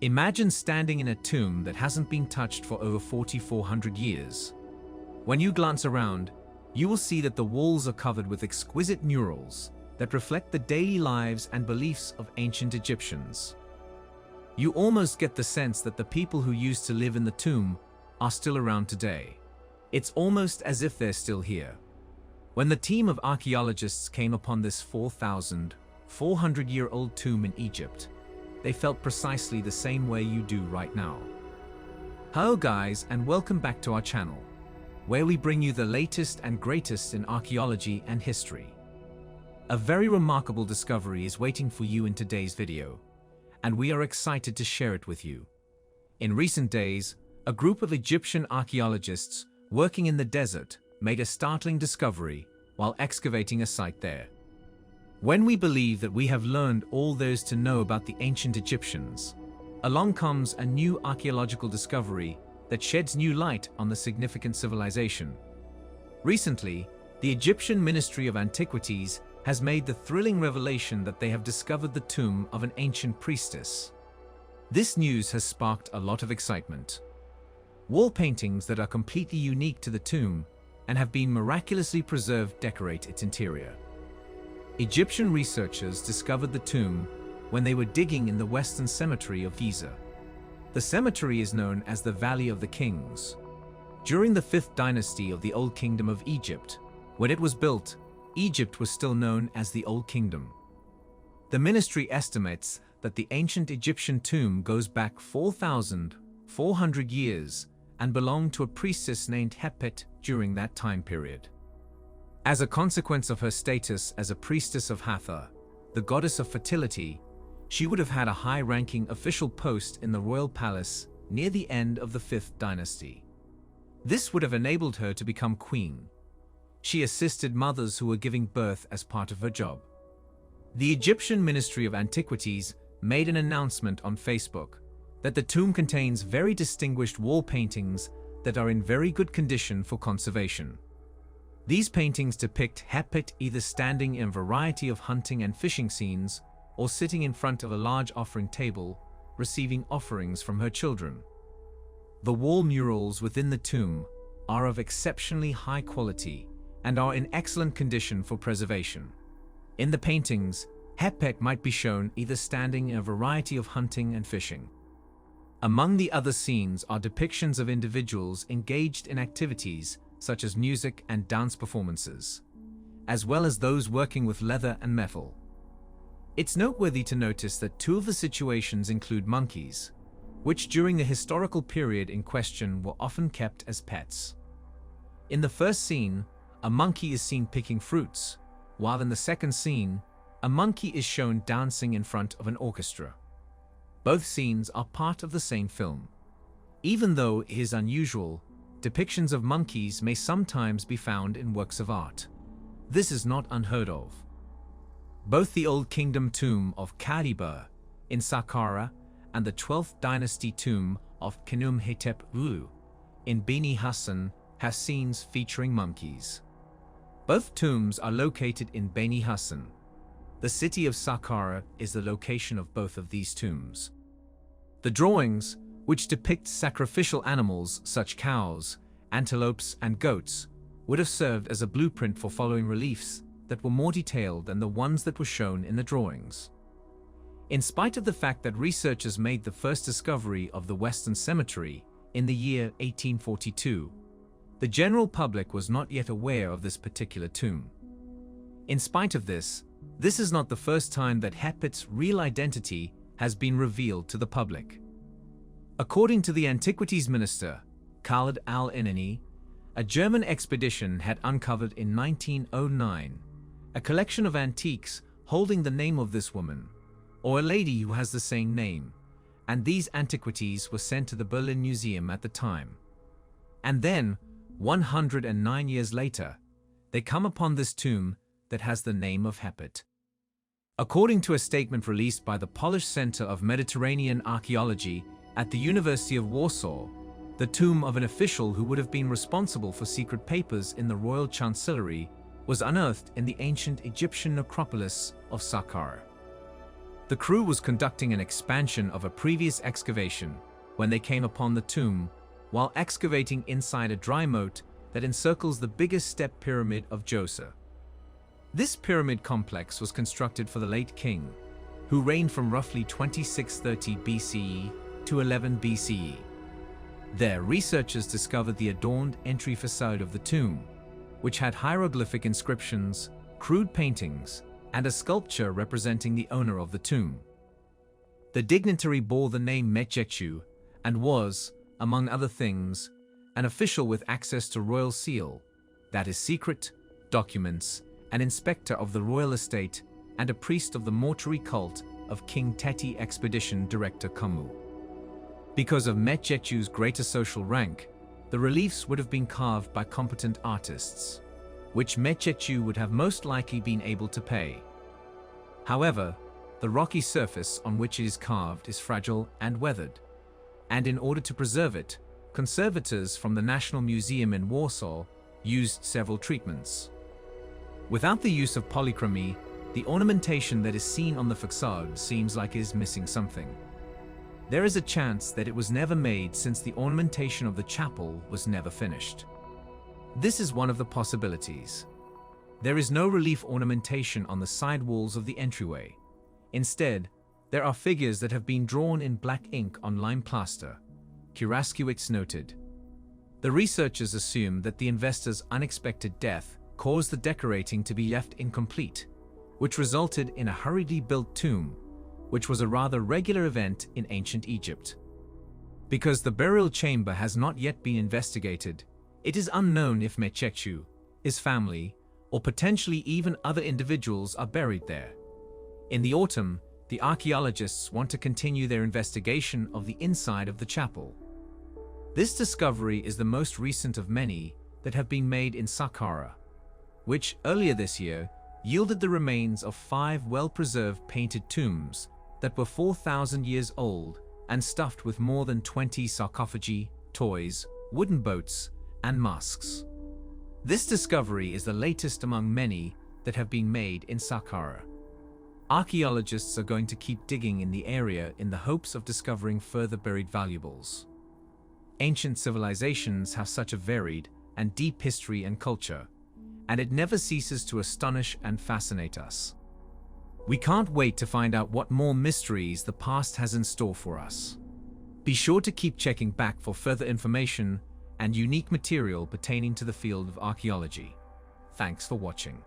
Imagine standing in a tomb that hasn't been touched for over 4,400 years. When you glance around, you will see that the walls are covered with exquisite murals that reflect the daily lives and beliefs of ancient Egyptians. You almost get the sense that the people who used to live in the tomb are still around today. It's almost as if they're still here. When the team of archaeologists came upon this 4,400-year-old tomb in Egypt, they felt precisely the same way you do right now. Hello guys, and welcome back to our channel, where we bring you the latest and greatest in archaeology and history. A very remarkable discovery is waiting for you in today's video, and we are excited to share it with you. In recent days, a group of Egyptian archaeologists working in the desert made a startling discovery while excavating a site there. When we believe that we have learned all there is to know about the ancient Egyptians, along comes a new archaeological discovery that sheds new light on the significant civilization. Recently, the Egyptian Ministry of Antiquities has made the thrilling revelation that they have discovered the tomb of an ancient priestess. This news has sparked a lot of excitement. Wall paintings that are completely unique to the tomb and have been miraculously preserved decorate its interior. Egyptian researchers discovered the tomb when they were digging in the Western Cemetery of Giza. The cemetery is known as the Valley of the Kings. During the 5th dynasty of the Old Kingdom of Egypt, when it was built, Egypt was still known as the Old Kingdom. The ministry estimates that the ancient Egyptian tomb goes back 4,400 years and belonged to a priestess named Hepet during that time period. As a consequence of her status as a priestess of Hathor, the goddess of fertility, she would have had a high-ranking official post in the royal palace near the end of the 5th dynasty. This would have enabled her to become queen. She assisted mothers who were giving birth as part of her job. The Egyptian Ministry of Antiquities made an announcement on Facebook that the tomb contains very distinguished wall paintings that are in very good condition for conservation. These paintings depict Hepet either standing in a variety of hunting and fishing scenes or sitting in front of a large offering table, receiving offerings from her children. The wall murals within the tomb are of exceptionally high quality and are in excellent condition for preservation. In the paintings, Hepet might be shown either standing in a variety of hunting and fishing. Among the other scenes are depictions of individuals engaged in activities such as music and dance performances, as well as those working with leather and metal. It's noteworthy to notice that two of the situations include monkeys, which during the historical period in question were often kept as pets. In the first scene, a monkey is seen picking fruits, while in the second scene, a monkey is shown dancing in front of an orchestra. Both scenes are part of the same film. Even though it is unusual, depictions of monkeys may sometimes be found in works of art. This is not unheard of. Both the Old Kingdom tomb of Kadiba in Saqqara and the 12th dynasty tomb of Khnum-Hetep Ulu in Beni Hassan have scenes featuring monkeys. Both tombs are located in Beni Hassan. The city of Saqqara is the location of both of these tombs. The drawings, which depict sacrificial animals such cows, antelopes, and goats, would have served as a blueprint for following reliefs that were more detailed than the ones that were shown in the drawings. In spite of the fact that researchers made the first discovery of the Western Cemetery in the year 1842, the general public was not yet aware of this particular tomb. In spite of this, this is not the first time that Hepet's real identity has been revealed to the public. According to the Antiquities Minister, Khalid al-Inani, a German expedition had uncovered in 1909 a collection of antiques holding the name of this woman, or a lady who has the same name, and these antiquities were sent to the Berlin Museum at the time. And then, 109 years later, they come upon this tomb that has the name of Hepet. According to a statement released by the Polish Center of Mediterranean Archaeology at the University of Warsaw, the tomb of an official who would have been responsible for secret papers in the royal chancellery was unearthed in the ancient Egyptian necropolis of Saqqara. The crew was conducting an expansion of a previous excavation when they came upon the tomb while excavating inside a dry moat that encircles the biggest step pyramid of Djoser. This pyramid complex was constructed for the late king, who reigned from roughly 2630 BCE to 11 BCE. There, researchers discovered the adorned entry facade of the tomb, which had hieroglyphic inscriptions, crude paintings, and a sculpture representing the owner of the tomb. The dignitary bore the name Metjechu and was, among other things, an official with access to royal seal, that is secret, documents, an inspector of the royal estate, and a priest of the mortuary cult of King Teti Expedition Director Kamu. Because of Metjechu's greater social rank, the reliefs would have been carved by competent artists, which Metjechu would have most likely been able to pay. However, the rocky surface on which it is carved is fragile and weathered, and in order to preserve it, conservators from the National Museum in Warsaw used several treatments. Without the use of polychromy, the ornamentation that is seen on the facade seems like it is missing something. There is a chance that it was never made since the ornamentation of the chapel was never finished. This is one of the possibilities. There is no relief ornamentation on the side walls of the entryway. Instead, there are figures that have been drawn in black ink on lime plaster, Kiraskiewicz noted. The researchers assume that the investor's unexpected death caused the decorating to be left incomplete, which resulted in a hurriedly built tomb, which was a rather regular event in ancient Egypt. Because the burial chamber has not yet been investigated, it is unknown if Metjechu, his family, or potentially even other individuals are buried there. In the autumn, the archaeologists want to continue their investigation of the inside of the chapel. This discovery is the most recent of many that have been made in Saqqara, which earlier this year yielded the remains of 5 well-preserved painted tombs that were 4,000 years old and stuffed with more than 20 sarcophagi, toys, wooden boats, and masks. This discovery is the latest among many that have been made in Saqqara. Archaeologists are going to keep digging in the area in the hopes of discovering further buried valuables. Ancient civilizations have such a varied and deep history and culture, and it never ceases to astonish and fascinate us. We can't wait to find out what more mysteries the past has in store for us. Be sure to keep checking back for further information and unique material pertaining to the field of archaeology. Thanks for watching.